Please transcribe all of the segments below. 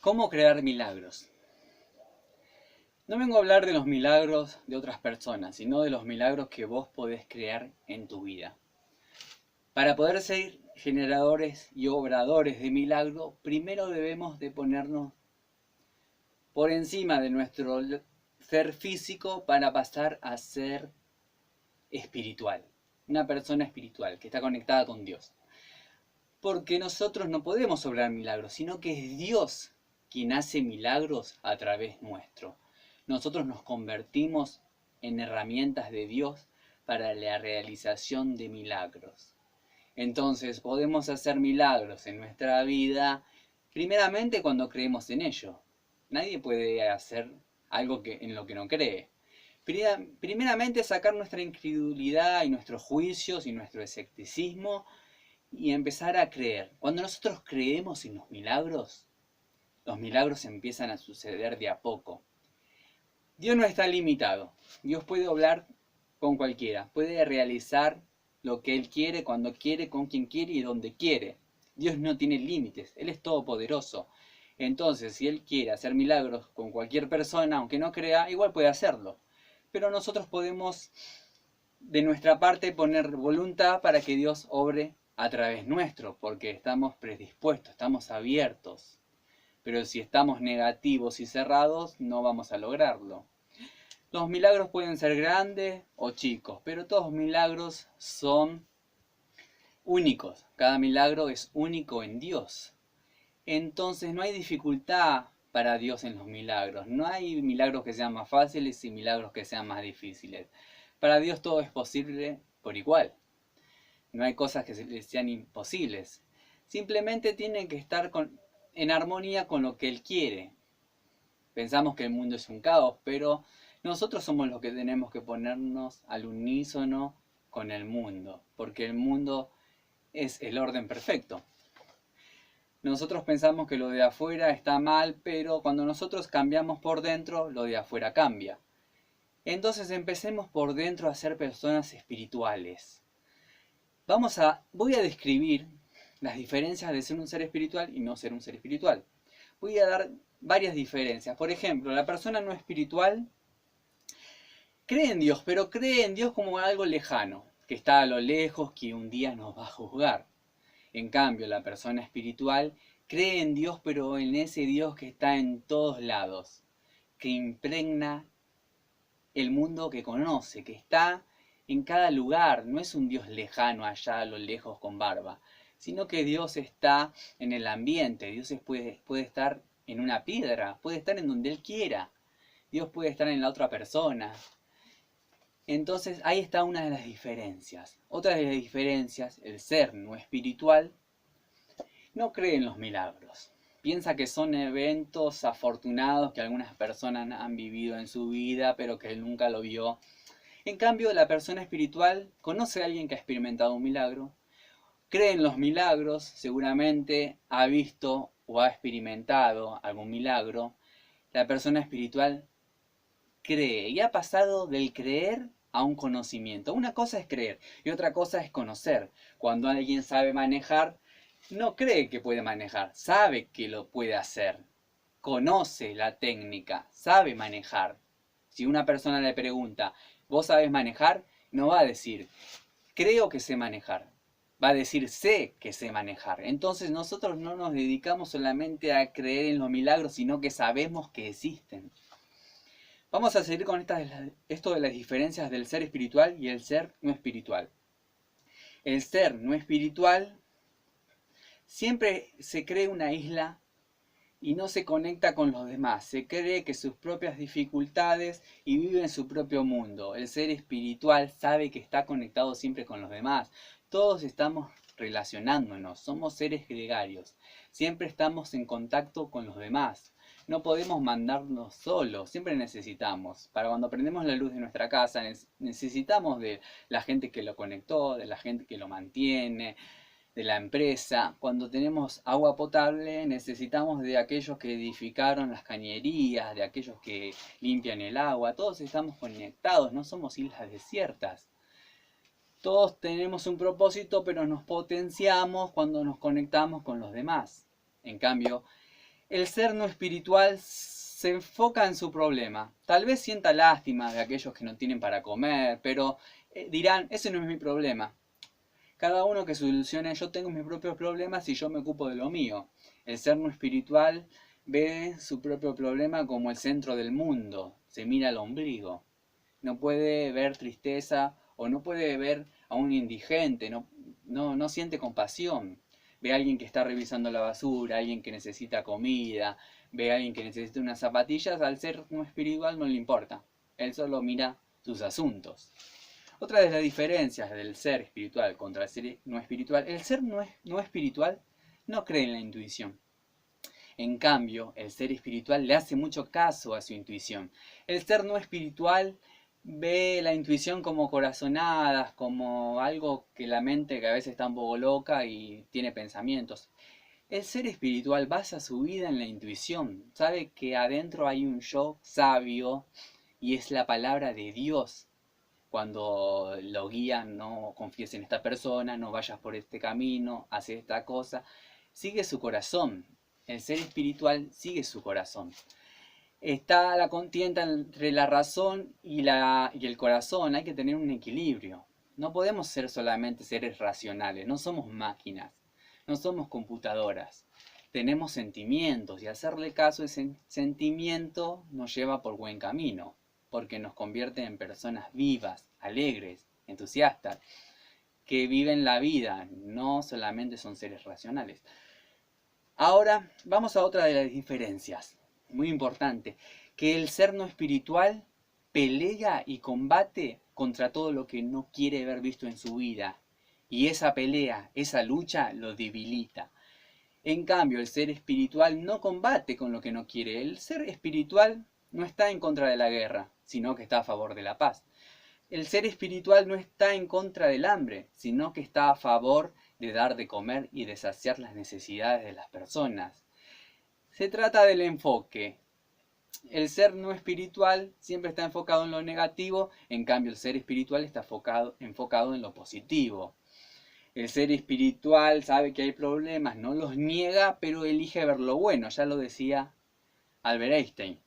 ¿Cómo crear milagros? No vengo a hablar de los milagros de otras personas, sino de los milagros que vos podés crear en tu vida. Para poder ser generadores y obradores de milagro, primero debemos de ponernos por encima de nuestro ser físico para pasar a ser espiritual. Una persona espiritual que está conectada con Dios. Porque nosotros no podemos obrar milagros, sino que es Dios quien hace milagros a través nuestro. Nosotros nos convertimos en herramientas de Dios para la realización de milagros. Entonces podemos hacer milagros en nuestra vida, primeramente cuando creemos en ello. Nadie puede hacer algo en lo que no cree. Primeramente sacar nuestra incredulidad y nuestros juicios y nuestro escepticismo y empezar a creer. Cuando nosotros creemos en los milagros empiezan a suceder de a poco. Dios no está limitado. Dios puede hablar con cualquiera. Puede realizar lo que Él quiere, cuando quiere, con quien quiere y donde quiere. Dios no tiene límites. Él es todopoderoso. Entonces, si Él quiere hacer milagros con cualquier persona, aunque no crea, igual puede hacerlo. Pero nosotros podemos, de nuestra parte, poner voluntad para que Dios obre a través nuestro, porque estamos predispuestos, estamos abiertos. Pero si estamos negativos y cerrados, no vamos a lograrlo. Los milagros pueden ser grandes o chicos, pero todos los milagros son únicos. Cada milagro es único en Dios. Entonces no hay dificultad para Dios en los milagros. No hay milagros que sean más fáciles y milagros que sean más difíciles. Para Dios todo es posible por igual. No hay cosas que sean imposibles. Simplemente tienen que estar en armonía con lo que Él quiere. Pensamos que el mundo es un caos, pero nosotros somos los que tenemos que ponernos al unísono con el mundo, porque el mundo es el orden perfecto. Nosotros pensamos que lo de afuera está mal, pero cuando nosotros cambiamos por dentro, lo de afuera cambia. Entonces empecemos por dentro a ser personas espirituales. Voy a describir las diferencias de ser un ser espiritual y no ser un ser espiritual. Voy a dar varias diferencias. Por ejemplo, la persona no espiritual cree en Dios, pero cree en Dios como algo lejano, que está a lo lejos, que un día nos va a juzgar. En cambio, la persona espiritual cree en Dios, pero en ese Dios que está en todos lados, que impregna el mundo que conoce, que está en cada lugar. No es un Dios lejano allá a lo lejos con barba, sino que Dios está en el ambiente. Dios puede estar en una piedra, puede estar en donde Él quiera. Dios puede estar en la otra persona. Entonces ahí está una de las diferencias. Otra de las diferencias, el ser no espiritual, no cree en los milagros. Piensa que son eventos afortunados que algunas personas han vivido en su vida, pero que él nunca lo vio. En cambio, la persona espiritual conoce a alguien que ha experimentado un milagro, cree en los milagros, seguramente ha visto o ha experimentado algún milagro. La persona espiritual cree y ha pasado del creer a un conocimiento. Una cosa es creer y otra cosa es conocer. Cuando alguien sabe manejar, no cree que puede manejar, sabe que lo puede hacer. Conoce la técnica, sabe manejar. Si una persona le pregunta, ¿vos sabés manejar? No va a decir, creo que sé manejar. Va a decir, sé que sé manejar. Entonces nosotros no nos dedicamos solamente a creer en los milagros, sino que sabemos que existen. Vamos a seguir con esto de las diferencias del ser espiritual y el ser no espiritual. El ser no espiritual siempre se cree una isla y no se conecta con los demás. Se cree que sus propias dificultades y vive en su propio mundo. El ser espiritual sabe que está conectado siempre con los demás. Todos estamos relacionándonos, somos seres gregarios. Siempre estamos en contacto con los demás. No podemos mandarnos solos, siempre necesitamos. Para cuando prendemos la luz de nuestra casa, necesitamos de la gente que lo conectó, de la gente que lo mantiene, de la empresa. Cuando tenemos agua potable, necesitamos de aquellos que edificaron las cañerías, de aquellos que limpian el agua. Todos estamos conectados, no somos islas desiertas. Todos tenemos un propósito, pero nos potenciamos cuando nos conectamos con los demás. En cambio, El ser no espiritual se enfoca en su problema. Tal vez sienta lástima de aquellos que no tienen para comer, pero dirán, ese no es mi problema. Cada uno que solucione, yo tengo mis propios problemas y yo me ocupo de lo mío. El ser no espiritual ve su propio problema como el centro del mundo, se mira al ombligo. No puede ver tristeza o no puede ver a un indigente, no siente compasión. Ve a alguien que está revisando la basura, a alguien que necesita comida, ve a alguien que necesita unas zapatillas, al ser no espiritual no le importa. Él solo mira sus asuntos. Otra de las diferencias del ser espiritual contra el ser no espiritual, el ser no espiritual no cree en la intuición. En cambio, el ser espiritual le hace mucho caso a su intuición. El ser no espiritual ve la intuición como corazonadas, como algo que la mente que a veces está un poco loca y tiene pensamientos. El ser espiritual basa su vida en la intuición. Sabe que adentro hay un yo sabio y es la palabra de Dios. Cuando lo guían, no confíes en esta persona, no vayas por este camino, haz esta cosa. Sigue su corazón. El ser espiritual sigue su corazón. Está la contienda entre la razón y el corazón. Hay que tener un equilibrio. No podemos ser solamente seres racionales. No somos máquinas. No somos computadoras. Tenemos sentimientos y hacerle caso a ese sentimiento nos lleva por buen camino, porque nos convierte en personas vivas, alegres, entusiastas, que viven la vida, no solamente son seres racionales. Ahora vamos a otra de las diferencias, muy importante, que el ser no espiritual pelea y combate contra todo lo que no quiere ver visto en su vida, y esa pelea, esa lucha lo debilita. En cambio, el ser espiritual no combate con lo que no quiere. El ser espiritual no está en contra de la guerra, sino que está a favor de la paz. El ser espiritual no está en contra del hambre, sino que está a favor de dar de comer y de saciar las necesidades de las personas. Se trata del enfoque. El ser no espiritual siempre está enfocado en lo negativo, en cambio el ser espiritual está enfocado en lo positivo. El ser espiritual sabe que hay problemas, no los niega, pero elige ver lo bueno. Ya lo decía Albert Einstein.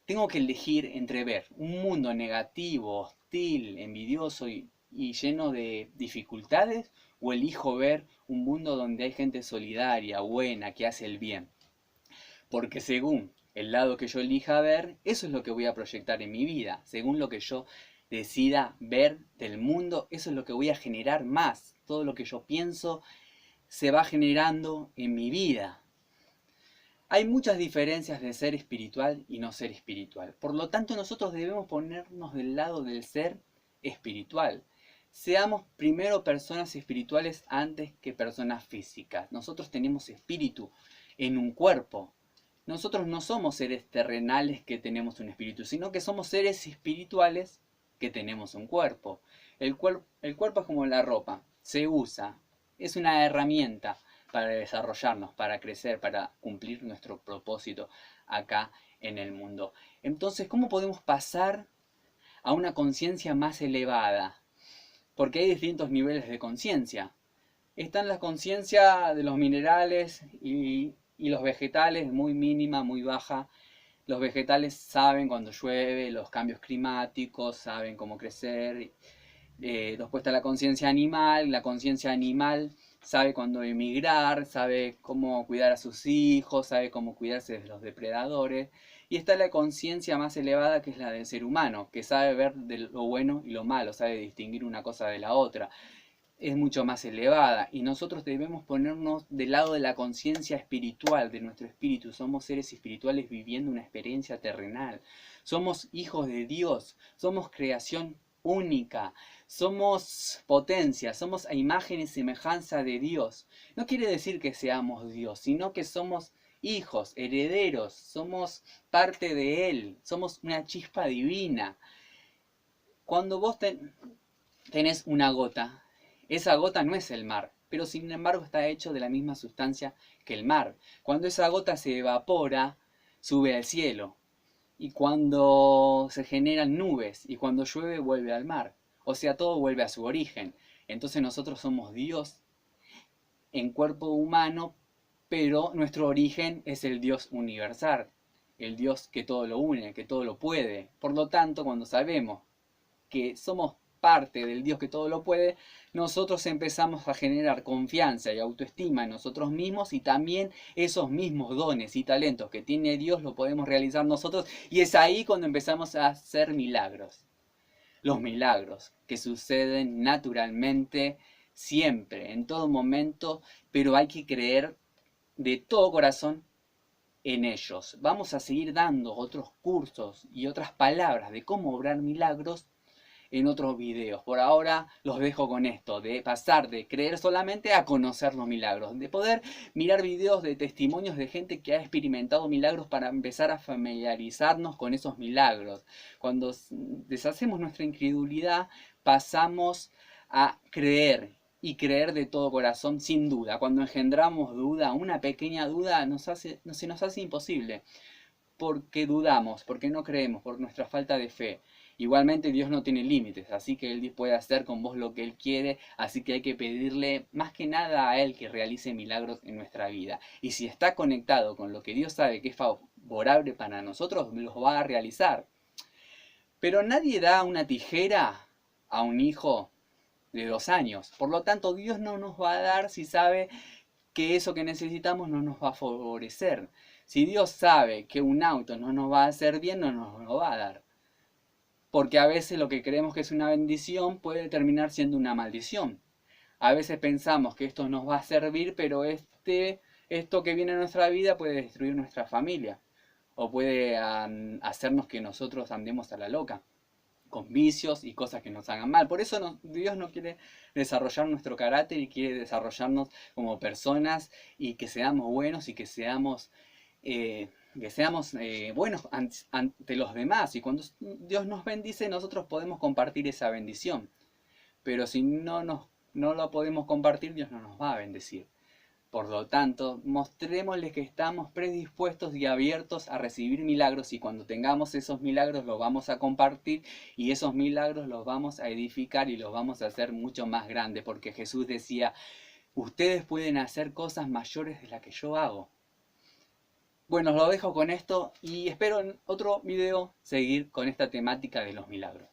Tengo que elegir entre ver un mundo negativo, hostil, envidioso y lleno de dificultades, o elijo ver un mundo donde hay gente solidaria, buena, que hace el bien. Porque según el lado que yo elija ver, eso es lo que voy a proyectar en mi vida. Según lo que yo decida ver del mundo, eso es lo que voy a generar más. Todo lo que yo pienso se va generando en mi vida. Hay muchas diferencias de ser espiritual y no ser espiritual. Por lo tanto, nosotros debemos ponernos del lado del ser espiritual. Seamos primero personas espirituales antes que personas físicas. Nosotros tenemos espíritu en un cuerpo. Nosotros no somos seres terrenales que tenemos un espíritu, sino que somos seres espirituales que tenemos un cuerpo. El cuerpo es como la ropa, se usa, es una herramienta para desarrollarnos, para crecer, para cumplir nuestro propósito acá en el mundo. Entonces, ¿cómo podemos pasar a una conciencia más elevada? Porque hay distintos niveles de conciencia. Está la conciencia de los minerales y los vegetales, muy mínima, muy baja. Los vegetales saben cuando llueve, los cambios climáticos, saben cómo crecer. Después está la conciencia animal. La conciencia animal sabe cuándo emigrar, sabe cómo cuidar a sus hijos, sabe cómo cuidarse de los depredadores. Y está la conciencia más elevada, que es la del ser humano, que sabe ver de lo bueno y lo malo, sabe distinguir una cosa de la otra. Es mucho más elevada y nosotros debemos ponernos del lado de la conciencia espiritual, de nuestro espíritu. Somos seres espirituales viviendo una experiencia terrenal. Somos hijos de Dios, somos creación única, somos potencia, somos a imagen y semejanza de Dios. No quiere decir que seamos Dios, sino que somos hijos, herederos, somos parte de Él, somos una chispa divina. Cuando vos tenés una gota, esa gota no es el mar, pero sin embargo está hecho de la misma sustancia que el mar. Cuando esa gota se evapora, sube al cielo. Y cuando se generan nubes y cuando llueve, vuelve al mar. O sea, todo vuelve a su origen. Entonces nosotros somos Dios en cuerpo humano, pero nuestro origen es el Dios universal, el Dios que todo lo une, que todo lo puede. Por lo tanto, cuando sabemos que somos parte del Dios que todo lo puede, nosotros empezamos a generar confianza y autoestima en nosotros mismos, y también esos mismos dones y talentos que tiene Dios lo podemos realizar nosotros, y es ahí cuando empezamos a hacer milagros. Los milagros que suceden naturalmente, siempre, en todo momento, pero hay que creer de todo corazón en ellos. Vamos a seguir dando otros cursos y otras palabras de cómo obrar milagros en otros videos. Por ahora los dejo con esto, de pasar de creer solamente a conocer los milagros, de poder mirar videos de testimonios de gente que ha experimentado milagros para empezar a familiarizarnos con esos milagros. Cuando deshacemos nuestra incredulidad, pasamos a creer, y creer de todo corazón sin duda. Cuando engendramos duda, una pequeña duda se nos hace imposible, porque dudamos, porque no creemos, por nuestra falta de fe. Igualmente Dios no tiene límites, así que Él puede hacer con vos lo que Él quiere, así que hay que pedirle más que nada a Él que realice milagros en nuestra vida. Y si está conectado con lo que Dios sabe que es favorable para nosotros, los va a realizar. Pero nadie da una tijera a un hijo de 2 años. Por lo tanto, Dios no nos va a dar si sabe que eso que necesitamos no nos va a favorecer. Si Dios sabe que un auto no nos va a hacer bien, no nos lo va a dar. Porque a veces lo que creemos que es una bendición puede terminar siendo una maldición. A veces pensamos que esto nos va a servir, pero esto que viene a nuestra vida puede destruir nuestra familia. O puede hacernos que nosotros andemos a la loca, con vicios y cosas que nos hagan mal. Por eso Dios no quiere desarrollar nuestro carácter y quiere desarrollarnos como personas, y que seamos buenos y que seamos buenos ante los demás. Y cuando Dios nos bendice, nosotros podemos compartir esa bendición. Pero si no lo podemos compartir, Dios no nos va a bendecir. Por lo tanto, mostrémosle que estamos predispuestos y abiertos a recibir milagros, y cuando tengamos esos milagros los vamos a compartir, y esos milagros los vamos a edificar y los vamos a hacer mucho más grandes, porque Jesús decía, ustedes pueden hacer cosas mayores de las que yo hago. Bueno, os lo dejo con esto y espero en otro video seguir con esta temática de los milagros.